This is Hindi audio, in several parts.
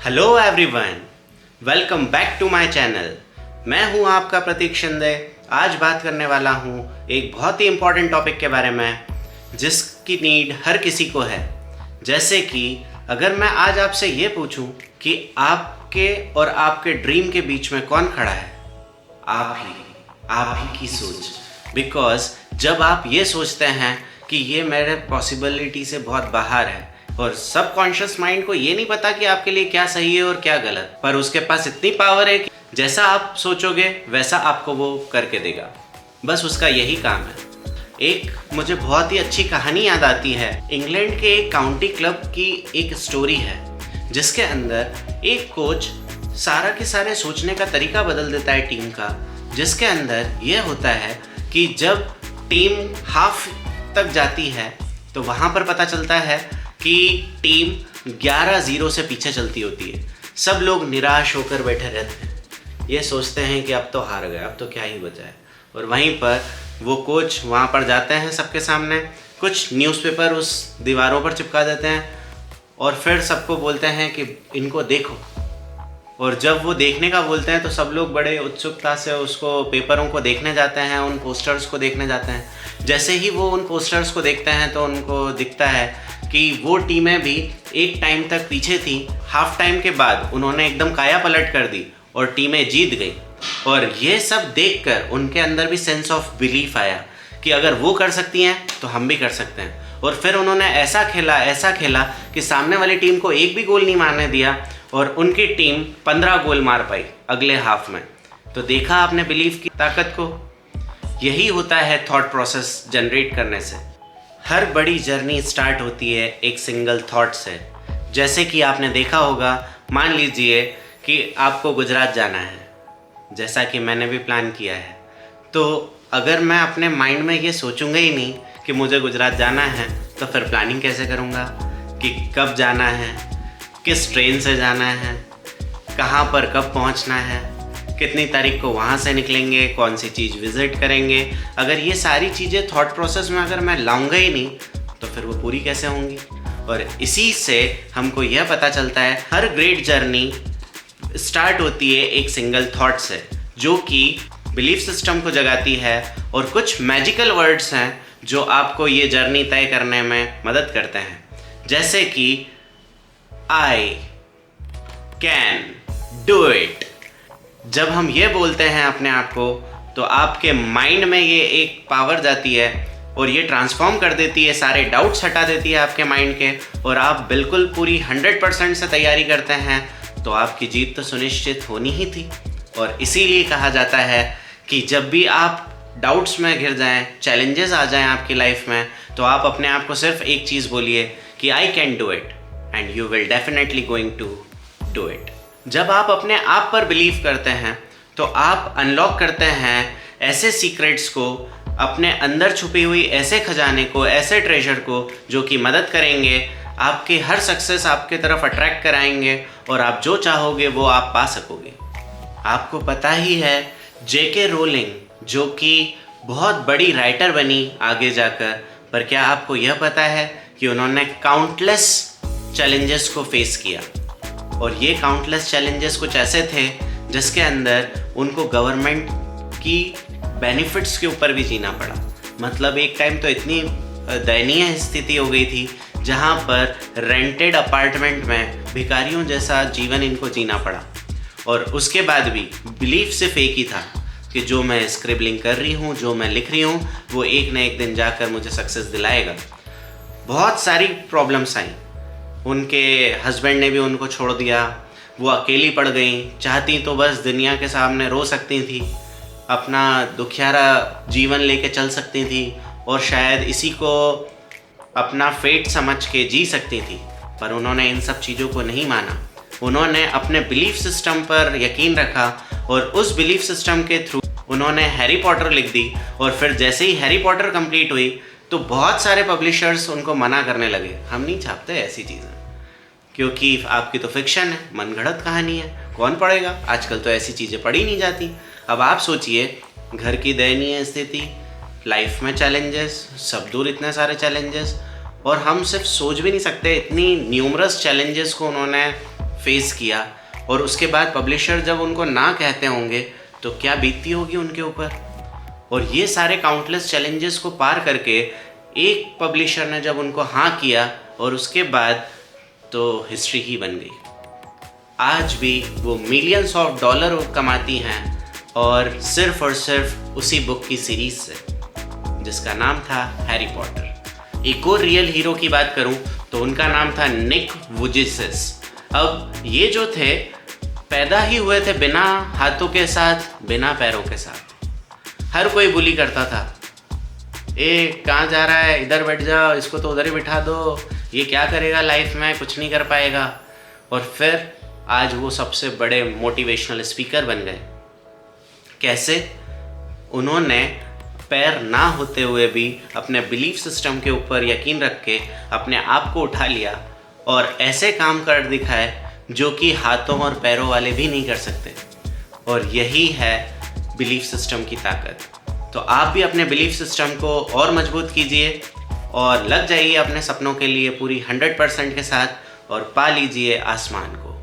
Hello everyone, welcome back to my channel. मैं हूं आपका प्रतीक शिंदे। आज बात करने वाला हूं एक बहुत ही इम्पोर्टेंट टॉपिक के बारे में जिसकी नीड हर किसी को है। जैसे कि अगर मैं आज आपसे ये पूछूं कि आपके और आपके ड्रीम के बीच में कौन खड़ा है, आप ही की सोच। बिकॉज जब आप ये सोचते हैं कि ये मेरे पॉसिबिलिटी से बहुत बाहर है और सबकॉन्शियस माइंड को ये नहीं पता कि आपके लिए क्या सही है और क्या गलत, पर उसके पास इतनी पावर है कि जैसा आप सोचोगे वैसा आपको वो करके देगा। बस उसका यही काम है। एक मुझे बहुत ही अच्छी कहानी याद आती है। इंग्लैंड के एक काउंटी क्लब की एक स्टोरी है जिसके अंदर एक कोच सारा के सारे सोचने का तरीका बदल देता है टीम का, जिसके अंदर यह होता है कि जब टीम हाफ तक जाती है तो वहाँ पर पता चलता है कि टीम 11-0 से पीछे चलती होती है। सब लोग निराश होकर बैठे रहते हैं, ये सोचते हैं कि अब तो हार गए, अब तो क्या ही बचा है। और वहीं पर वो कोच वहाँ पर जाते हैं सबके सामने, कुछ न्यूज़पेपर उस दीवारों पर चिपका देते हैं और फिर सबको बोलते हैं कि इनको देखो। और जब वो देखने का बोलते हैं तो सब लोग बड़े उत्सुकता से उसको पेपरों को देखने जाते हैं, उन पोस्टर्स को देखने जाते हैं। जैसे ही वो उन पोस्टर्स को देखते हैं तो उनको दिखता है कि वो टीमें भी एक टाइम तक पीछे थी, हाफ टाइम के बाद उन्होंने एकदम काया पलट कर दी और टीमें जीत गई। और ये सब देखकर उनके अंदर भी सेंस ऑफ बिलीफ आया कि अगर वो कर सकती हैं तो हम भी कर सकते हैं। और फिर उन्होंने ऐसा खेला कि सामने वाली टीम को एक भी गोल नहीं मारने दिया और उनकी टीम 15 गोल मार पाई अगले हाफ में। तो देखा आपने बिलीफ की ताकत को। यही होता है थॉट प्रोसेस जनरेट करने से। हर बड़ी जर्नी स्टार्ट होती है एक सिंगल थॉट से। जैसे कि आपने देखा होगा, मान लीजिए कि आपको गुजरात जाना है, जैसा कि मैंने भी प्लान किया है। तो अगर मैं अपने माइंड में ये सोचूंगा ही नहीं कि मुझे गुजरात जाना है, तो फिर प्लानिंग कैसे करूँगा कि कब जाना है, किस ट्रेन से जाना है, कहाँ पर कब पहुँचना है, कितनी तारीख को वहाँ से निकलेंगे, कौन सी चीज़ विज़िट करेंगे। अगर ये सारी चीज़ें थॉट प्रोसेस में अगर मैं लाऊंगा ही नहीं तो फिर वो पूरी कैसे होंगी। और इसी से हमको यह पता चलता है हर ग्रेट जर्नी स्टार्ट होती है एक सिंगल थॉट से, जो कि बिलीफ सिस्टम को जगाती है। और कुछ मैजिकल वर्ड्स हैं जो आपको ये जर्नी तय करने में मदद करते हैं, जैसे कि आई कैन डू इट। जब हम ये बोलते हैं अपने आप को तो आपके माइंड में ये एक पावर जाती है और ये ट्रांसफॉर्म कर देती है, सारे डाउट्स हटा देती है आपके माइंड के, और आप बिल्कुल पूरी 100% से तैयारी करते हैं तो आपकी जीत तो सुनिश्चित होनी ही थी। और इसीलिए कहा जाता है कि जब भी आप डाउट्स में घिर जाएं, चैलेंजेस आ जाएं आपकी लाइफ में, तो आप अपने आप को सिर्फ एक चीज़ बोलिए कि I can do it and you will definitely going to do it. जब आप अपने आप पर बिलीव करते हैं तो आप अनलॉक करते हैं ऐसे सीक्रेट्स को, अपने अंदर छुपी हुई ऐसे खजाने को, ऐसे ट्रेजर को, जो कि मदद करेंगे आपके हर सक्सेस आपके तरफ अट्रैक्ट कराएंगे और आप जो चाहोगे वो आप पा सकोगे। आपको पता ही है जेके रोलिंग जो कि बहुत बड़ी राइटर बनी आगे जाकर, पर क्या आपको यह पता है कि उन्होंने काउंटलेस चैलेंजेस को फेस किया। और ये काउंटलेस चैलेंजेस कुछ ऐसे थे जिसके अंदर उनको गवर्नमेंट की बेनिफिट्स के ऊपर भी जीना पड़ा। मतलब एक टाइम तो इतनी दयनीय स्थिति हो गई थी जहाँ पर रेंटेड अपार्टमेंट में भिखारियों जैसा जीवन इनको जीना पड़ा। और उसके बाद भी बिलीफ सिर्फ एक ही था कि जो मैं स्क्रिबलिंग कर रही हूँ, जो मैं लिख रही हूँ, वो एक न एक दिन जाकर मुझे सक्सेस दिलाएगा। बहुत सारी प्रॉब्लम्स आई, उनके हस्बैंड ने भी उनको छोड़ दिया, वो अकेली पड़ गई, चाहती तो बस दुनिया के सामने रो सकती थी, अपना दुखियारा जीवन लेके चल सकती थी और शायद इसी को अपना फेट समझ के जी सकती थी। पर उन्होंने इन सब चीज़ों को नहीं माना। उन्होंने अपने बिलीफ सिस्टम पर यकीन रखा और उस बिलीफ सिस्टम के थ्रू उन्होंने हैरी पॉटर लिख दी। और फिर जैसे ही हैरी पॉटर कंप्लीट हुई तो बहुत सारे पब्लिशर्स उनको मना करने लगे, हम नहीं छापते ऐसी चीज़ें, क्योंकि आपकी तो फिक्शन है, मनगढ़ंत कहानी है, कौन पढ़ेगा, आजकल तो ऐसी चीज़ें पढ़ी नहीं जाती। अब आप सोचिए, घर की दयनीय स्थिति, लाइफ में चैलेंजेस, सब दूर इतने सारे चैलेंजेस, और हम सिर्फ सोच भी नहीं सकते इतनी न्यूमरस चैलेंजेस को उन्होंने फेस किया, और उसके बाद पब्लिशर जब उनको ना कहते होंगे तो क्या बीतती होगी उनके ऊपर। और ये सारे काउंटलेस चैलेंजेस को पार करके एक पब्लिशर ने जब उनको हाँ किया, और उसके बाद तो हिस्ट्री ही बन गई। आज भी वो मिलियंस ऑफ डॉलर कमाती हैं, और सिर्फ उसी बुक की सीरीज से, जिसका नाम था हैरी पॉटर। एक और रियल हीरो की बात करूं तो उनका नाम था निक वुजिसिस। अब ये जो थे पैदा ही हुए थे बिना हाथों के साथ, बिना पैरों के साथ। हर कोई बुली करता था, ए कहाँ जा रहा है, इधर बैठ जाओ, इसको तो उधर ही बिठा दो, ये क्या करेगा लाइफ में, कुछ नहीं कर पाएगा। और फिर आज वो सबसे बड़े मोटिवेशनल स्पीकर बन गए। कैसे? उन्होंने पैर ना होते हुए भी अपने बिलीफ सिस्टम के ऊपर यकीन रख के अपने आप को उठा लिया और ऐसे काम कर दिखाए जो कि हाथों और पैरों वाले भी नहीं कर सकते। और यही है बिलीफ सिस्टम की ताकत। तो आप भी अपने बिलीफ सिस्टम को और मजबूत कीजिए और लग जाइए अपने सपनों के लिए पूरी 100% के साथ, और पा लीजिए आसमान को।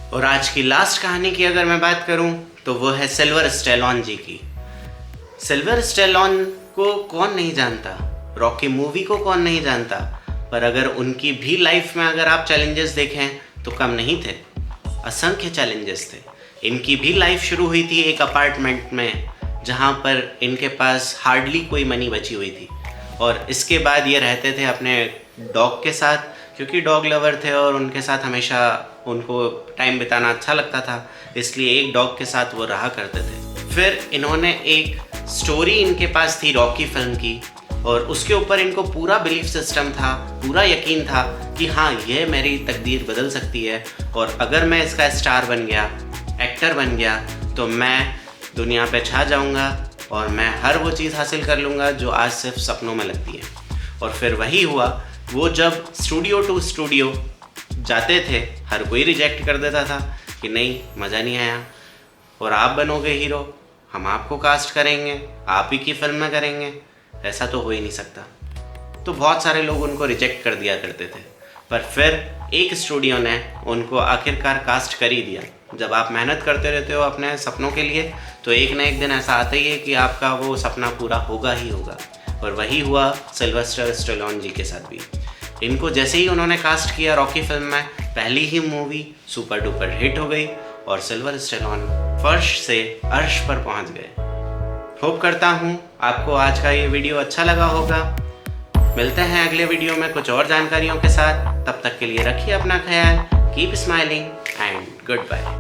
और आज की लास्ट कहानी की अगर मैं बात करूं तो वो है सिल्वर स्टेलोन जी की। सिल्वर स्टेलोन को कौन नहीं जानता, रॉकी मूवी को कौन नहीं जानता, पर अगर उनकी भी लाइफ में अगर आप चैलेंजेस देखें तो कम नहीं थे, असंख्य चैलेंजेस थे। इनकी भी लाइफ शुरू हुई थी एक अपार्टमेंट में जहाँ पर इनके पास हार्डली कोई मनी बची हुई थी, और इसके बाद ये रहते थे अपने डॉग के साथ, क्योंकि डॉग लवर थे और उनके साथ हमेशा उनको टाइम बिताना अच्छा लगता था, इसलिए एक डॉग के साथ वो रहा करते थे। फिर इन्होंने एक स्टोरी इनके पास थी रॉकी फिल्म की, और उसके ऊपर इनको पूरा बिलीफ सिस्टम था, पूरा यकीन था कि हाँ ये मेरी तकदीर बदल सकती है, और अगर मैं इसका स्टार बन गया, एक्टर बन गया, तो मैं दुनिया पे छा जाऊंगा और मैं हर वो चीज़ हासिल कर लूँगा जो आज सिर्फ सपनों में लगती है। और फिर वही हुआ, वो जब स्टूडियो टू स्टूडियो जाते थे हर कोई रिजेक्ट कर देता था कि नहीं मज़ा नहीं आया, और आप बनोगे हीरो, हम आपको कास्ट करेंगे, आप ही की फिल्म में करेंगे, ऐसा तो हो ही नहीं सकता। तो बहुत सारे लोग उनको रिजेक्ट कर दिया करते थे, पर फिर एक स्टूडियो ने उनको आखिरकार कास्ट कर ही दिया। जब आप मेहनत करते रहते हो अपने सपनों के लिए तो एक ना एक दिन ऐसा आता ही है कि आपका वो सपना पूरा होगा ही होगा। और वही हुआ सिल्वेस्टर स्टेलोन जी के साथ भी। इनको जैसे ही उन्होंने कास्ट किया रॉकी फिल्म में, पहली ही मूवी सुपर डुपर हिट हो गई और सिल्वर स्टेलोन फर्श से अर्श पर पहुंच गए। होप करता हूँ आपको आज का ये वीडियो अच्छा लगा होगा। मिलते हैं अगले वीडियो में कुछ और जानकारियों के साथ। तब तक के लिए रखिए अपना ख्याल। Keep smiling and good bye.